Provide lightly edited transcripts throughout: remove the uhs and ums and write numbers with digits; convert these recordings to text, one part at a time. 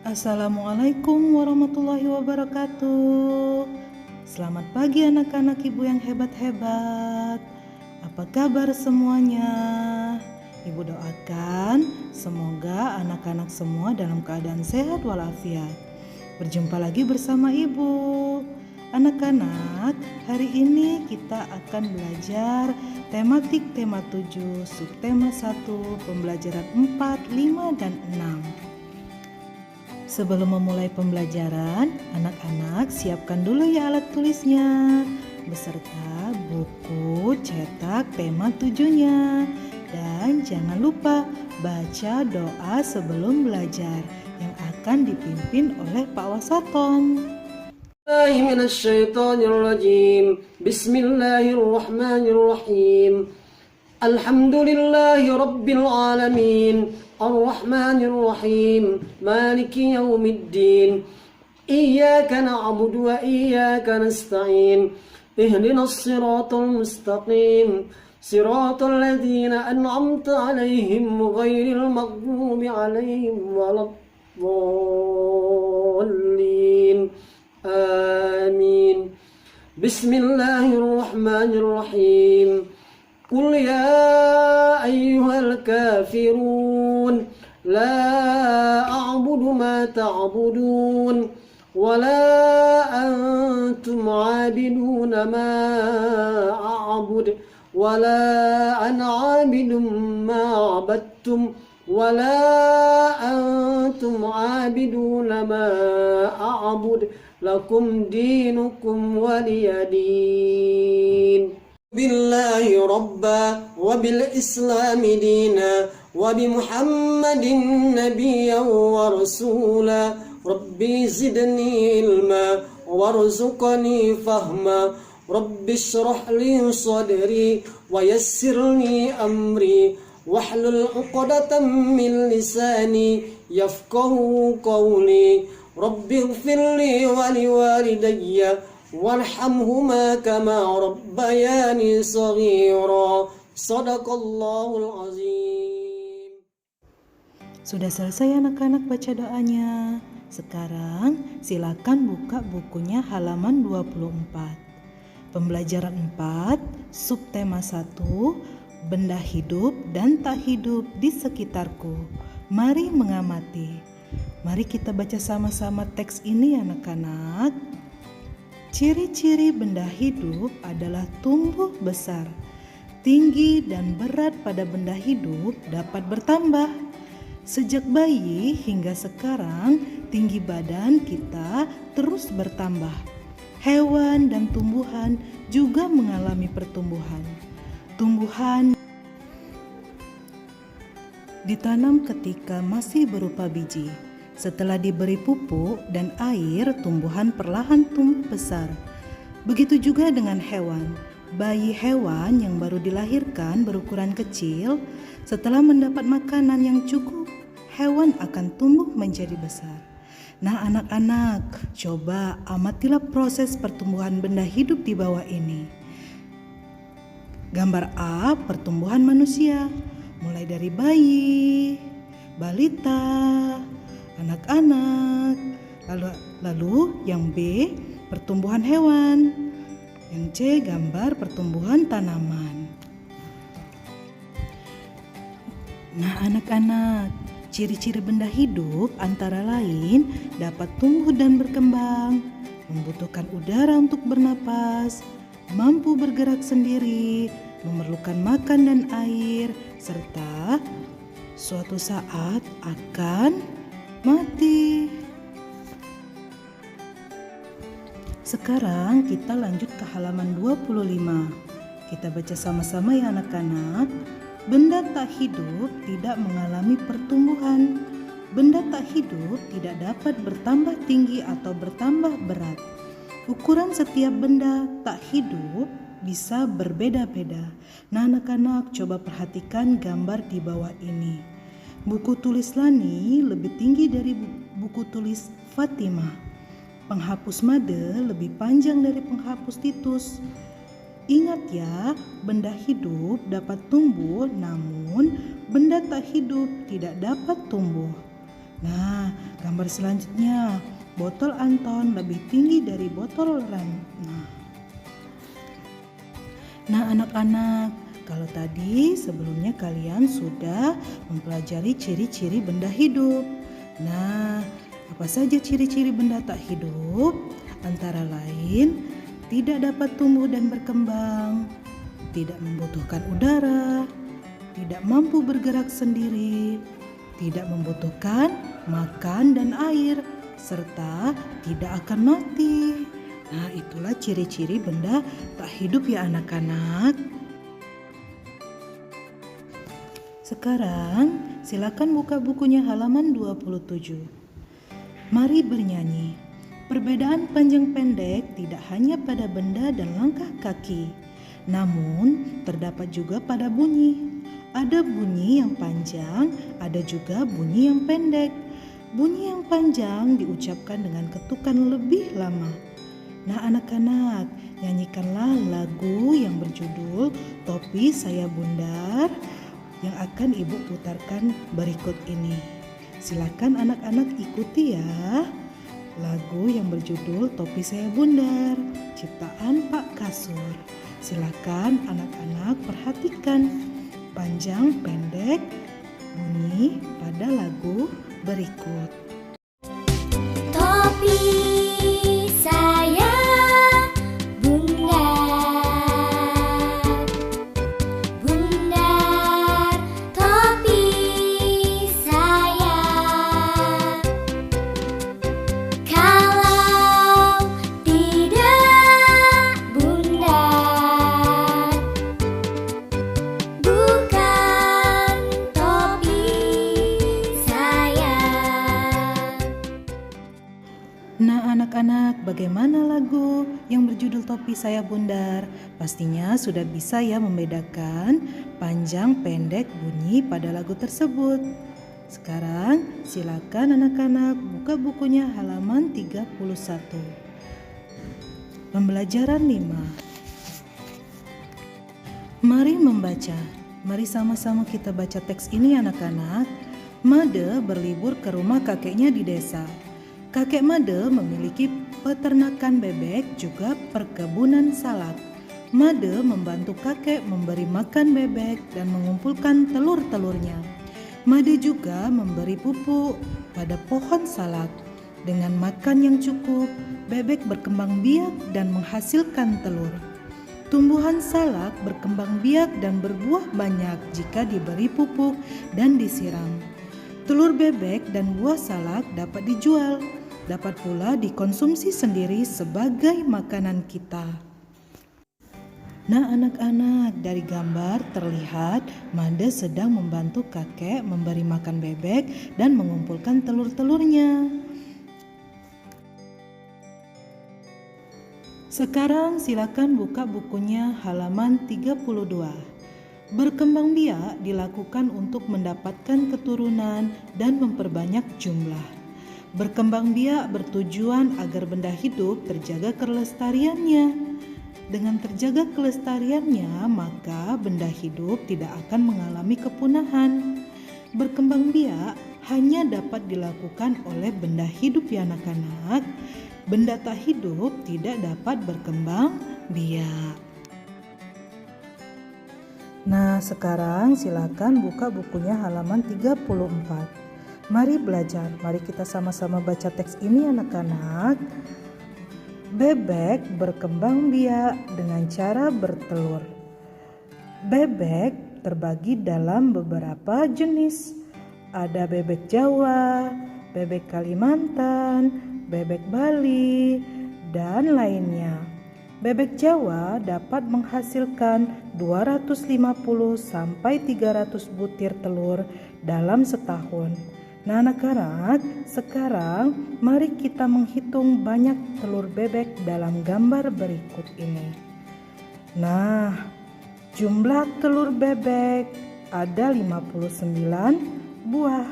Assalamualaikum warahmatullahi wabarakatuh. Selamat pagi anak-anak ibu yang hebat-hebat. Apa kabar semuanya? Ibu doakan semoga anak-anak semua dalam keadaan sehat walafiat. Berjumpa lagi bersama ibu. Anak-anak, hari ini kita akan belajar tematik tema 7, subtema 1, pembelajaran 4, 5, dan 6. Sebelum memulai pembelajaran, anak-anak siapkan dulu ya alat tulisnya beserta buku cetak tema 7-nya. Dan jangan lupa baca doa sebelum belajar yang akan dipimpin oleh Pak Wasaton. Bismillahirrahmanirrahim. Alhamdulillahi Rabbil Alamin, Ar-Rahmanir-Rahim, Maliki Yawmiddin. Iyyaka na'budu wa iyyaka nasta'in. Ihdinas siratal mustaqim, siratal ladzina an'amta 'alaihim ghairil maghdubi 'alaihim waladdallin. Amin. Bismillahirrahmanirrahim. Qul ya ayyuhal kafirun la a'budu ma ta'budun wa la antum 'abiduna ma a'bud wa la ana 'abidun ma 'abadtum wa la antum 'abiduna ma a'bud lakum dinukum waliyadin. Billahi rabba wa bil islami dina wa bi muhammadin nabiyyan wa rasula. Rabbi zidni ilma warzuqni fahma. Rabbi shrah li sadri wa yassirni amri wahlul 'uqdatam min lisani yafqahu qawli. Rabbi ighfirli wa liwalidayya warhamhuma kama rabbayani shaghira. Shadaqallahul azim. Sudah selesai anak-anak baca doanya? Sekarang silakan buka bukunya halaman 24. Pembelajaran 4, subtema 1, benda hidup dan tak hidup di sekitarku. Mari mengamati. Mari kita baca sama-sama teks ini anak-anak. Ciri-ciri benda hidup adalah tumbuh besar. Tinggi dan berat pada benda hidup dapat bertambah. Sejak bayi hingga sekarang, tinggi badan kita terus bertambah. Hewan dan tumbuhan juga mengalami pertumbuhan. Tumbuhan ditanam ketika masih berupa biji. Setelah diberi pupuk dan air, tumbuhan perlahan tumbuh besar. Begitu juga dengan hewan. Bayi hewan yang baru dilahirkan berukuran kecil, setelah mendapat makanan yang cukup, hewan akan tumbuh menjadi besar. Nah anak-anak, coba amatilah proses pertumbuhan benda hidup di bawah ini. Gambar A, pertumbuhan manusia, mulai dari bayi, balita, anak-anak. Lalu yang B, pertumbuhan hewan. Yang C, gambar pertumbuhan tanaman. Nah anak-anak, ciri-ciri benda hidup antara lain dapat tumbuh dan berkembang, membutuhkan udara untuk bernapas, mampu bergerak sendiri, memerlukan makan dan air, serta suatu saat akan mati. Sekarang kita lanjut ke halaman 25. Kita baca sama-sama ya anak-anak. Benda tak hidup tidak mengalami pertumbuhan. Benda tak hidup tidak dapat bertambah tinggi atau bertambah berat. Ukuran setiap benda tak hidup bisa berbeda-beda. Nah anak-anak, coba perhatikan gambar di bawah ini. Buku tulis Lani lebih tinggi dari buku tulis Fatimah. Penghapus Made lebih panjang dari penghapus Titus. Ingat ya, benda hidup dapat tumbuh, namun benda tak hidup tidak dapat tumbuh. Nah, Gambar selanjutnya, botol Anton lebih tinggi dari botol Ran. Nah anak-anak, kalau tadi sebelumnya kalian sudah mempelajari ciri-ciri benda hidup. Nah, apa saja ciri-ciri benda tak hidup? Antara lain, tidak dapat tumbuh dan berkembang, tidak membutuhkan udara, tidak mampu bergerak sendiri, tidak membutuhkan makan dan air, serta tidak akan mati. Nah, itulah ciri-ciri benda tak hidup ya anak-anak. Sekarang silakan buka bukunya halaman 27. Mari bernyanyi. Perbedaan panjang pendek tidak hanya pada benda dan langkah kaki, namun terdapat juga pada bunyi. Ada bunyi yang panjang, ada juga bunyi yang pendek. Bunyi yang panjang diucapkan dengan ketukan lebih lama. Nah anak-anak, nyanyikanlah lagu yang berjudul Topi Saya Bundar yang akan ibu putarkan berikut ini. Silakan anak-anak ikuti ya. Lagu yang berjudul Topi Saya Bundar, ciptaan Pak Kasur. Silakan anak-anak perhatikan panjang pendek bunyi pada lagu berikut. Topi saya bundar, topi saya. Kalau tidak bundar, bukan topi saya. Nah anak-anak, bagaimana lagu yang berjudul Topi Saya Bundar? Pastinya sudah bisa ya membedakan panjang pendek bunyi pada lagu tersebut. Sekarang silakan anak-anak buka bukunya halaman 31. Pembelajaran 5. Mari membaca. Mari sama-sama kita baca teks ini anak-anak. Made berlibur ke rumah kakeknya di desa. Kakek Made memiliki peternakan bebek juga perkebunan salak. Made membantu kakek memberi makan bebek dan mengumpulkan telur-telurnya. Made juga memberi pupuk pada pohon salak. Dengan makan yang cukup, bebek berkembang biak dan menghasilkan telur. Tumbuhan salak berkembang biak dan berbuah banyak jika diberi pupuk dan disiram. Telur bebek dan buah salak dapat dijual, dapat pula dikonsumsi sendiri sebagai makanan kita. Nah anak-anak, dari gambar terlihat Made sedang membantu kakek memberi makan bebek dan mengumpulkan telur-telurnya. Sekarang silakan buka bukunya halaman 32. Berkembang biak dilakukan untuk mendapatkan keturunan dan memperbanyak jumlah. Berkembang biak bertujuan agar benda hidup terjaga kelestariannya. Dengan terjaga kelestariannya, maka benda hidup tidak akan mengalami kepunahan. Berkembang biak hanya dapat dilakukan oleh benda hidup ya anak-anak. Benda tak hidup tidak dapat berkembang biak. Nah, sekarang silakan buka bukunya halaman 34. Mari belajar, mari kita sama-sama baca teks ini anak-anak. Bebek berkembang biak dengan cara bertelur. Bebek terbagi dalam beberapa jenis. Ada bebek Jawa, bebek Kalimantan, bebek Bali, dan lainnya. Bebek Jawa dapat menghasilkan 250 sampai 300 butir telur dalam setahun. Nah anak-anak, sekarang mari kita menghitung banyak telur bebek dalam gambar berikut ini. Nah, jumlah telur bebek ada 59 buah.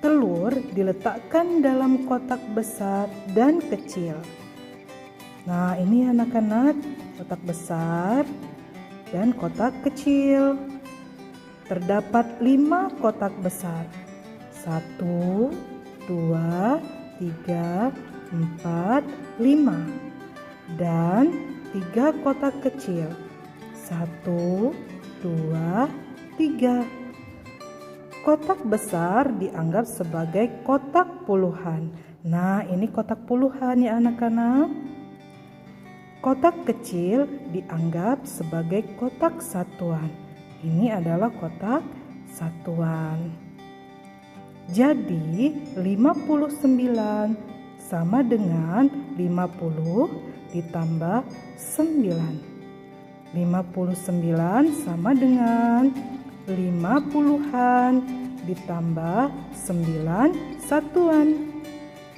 Telur diletakkan dalam kotak besar dan kecil. Nah, ini anak-anak, kotak besar dan kotak kecil. Terdapat 5 kotak besar. 1, 2, 3, 4, 5. Dan 3 kotak kecil. 1, 2, 3. Kotak besar dianggap sebagai kotak puluhan. Nah, ini kotak puluhan ya anak-anak. Kotak kecil dianggap sebagai kotak satuan. Ini adalah kotak satuan. Jadi 59 sama dengan 50 ditambah 9. 59 sama dengan 50-an ditambah 9 satuan.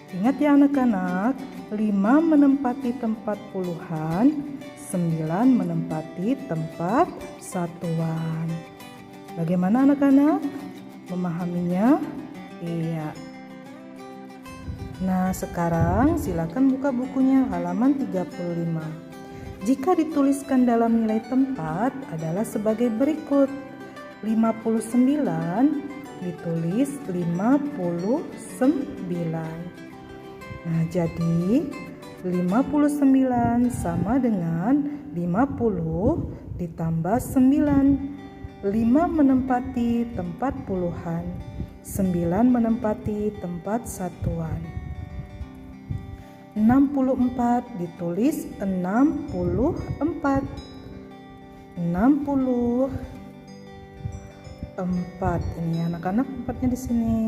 Ingat ya anak-anak, 5 menempati tempat puluhan, 9 menempati tempat satuan. Bagaimana anak-anak? Memahaminya? Iya. Nah, sekarang silakan buka bukunya halaman 35. Jika dituliskan dalam nilai tempat adalah sebagai berikut. 59 ditulis 59. Nah, jadi 59 sama dengan 50 ditambah 9. 5 menempati tempat puluhan, 9 menempati tempat satuan. 64 ditulis 64. 64. Ini anak-anak tempatnya di sini.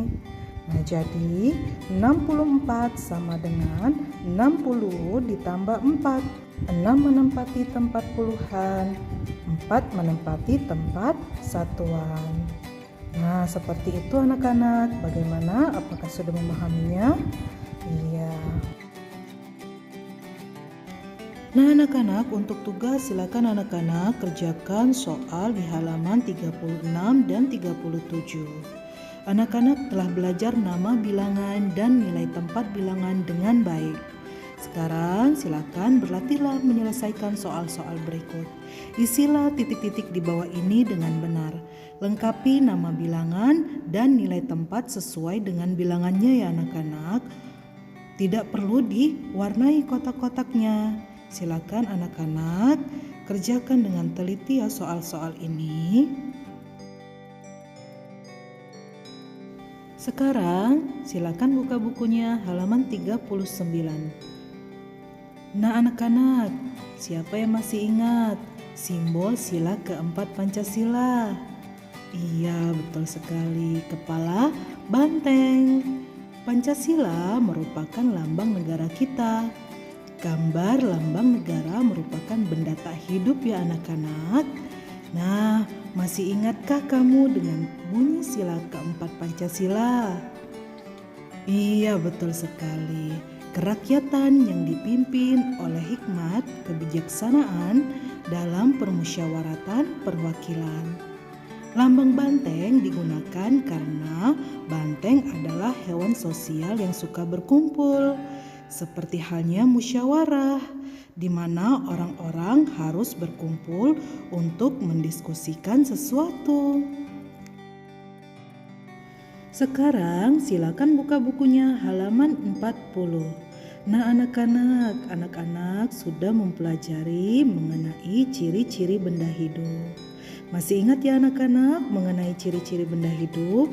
Nah, jadi 64 sama dengan 60 ditambah 4. 6 menempati tempat puluhan, 4 menempati tempat satuan. Nah, seperti itu anak-anak. Bagaimana? Apakah sudah memahaminya? Iya. Nah anak-anak, untuk tugas silakan anak-anak kerjakan soal di halaman 36 dan 37. Anak-anak telah belajar nama bilangan dan nilai tempat bilangan dengan baik. Sekarang silakan berlatihlah menyelesaikan soal-soal berikut. Isilah titik-titik di bawah ini dengan benar. Lengkapi nama bilangan dan nilai tempat sesuai dengan bilangannya ya anak-anak. Tidak perlu diwarnai kotak-kotaknya. Silakan anak-anak kerjakan dengan teliti ya soal-soal ini. Sekarang silakan buka bukunya halaman 39. Nah anak-anak, siapa yang masih ingat simbol sila keempat Pancasila? Iya, betul sekali, kepala banteng. Pancasila merupakan lambang negara kita. Gambar lambang negara merupakan benda tak hidup ya anak-anak. Nah, masih ingatkah kamu dengan bunyi sila keempat Pancasila? Iya, betul sekali. Kerakyatan yang dipimpin oleh hikmat kebijaksanaan dalam permusyawaratan perwakilan. Lambang banteng digunakan karena banteng adalah hewan sosial yang suka berkumpul, seperti halnya musyawarah, di mana orang-orang harus berkumpul untuk mendiskusikan sesuatu. Sekarang silakan buka bukunya halaman 40. Nah anak-anak sudah mempelajari mengenai ciri-ciri benda hidup. Masih ingat ya anak-anak mengenai ciri-ciri benda hidup?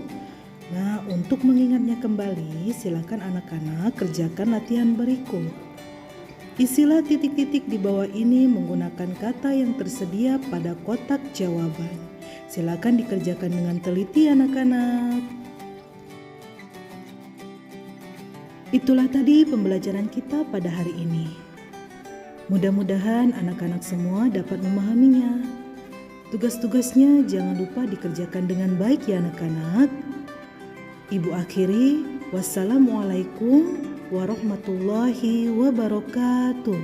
Nah, untuk mengingatnya kembali, silakan anak-anak kerjakan latihan berikut. Isilah titik-titik di bawah ini menggunakan kata yang tersedia pada kotak jawaban. Silakan dikerjakan dengan teliti anak-anak. Itulah tadi pembelajaran kita pada hari ini. Mudah-mudahan anak-anak semua dapat memahaminya. Tugas-tugasnya jangan lupa dikerjakan dengan baik ya anak-anak. Ibu akhiri, wassalamualaikum warahmatullahi wabarakatuh.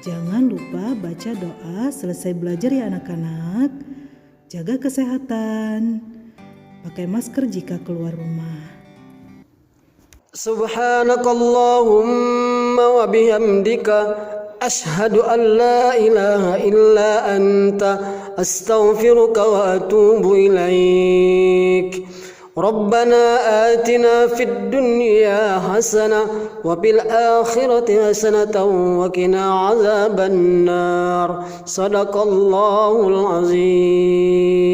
Jangan lupa baca doa selesai belajar ya anak-anak. Jaga kesehatan. Pakai masker jika keluar rumah. Subhanakallahumma wa bihamdika ashhadu an la ilaha illa anta astaghfiruka wa atubu ilaik. ربنا آتنا في الدنيا حسنة وفي الآخرة حسنة وقنا عذاب النار. صدق الله العظيم.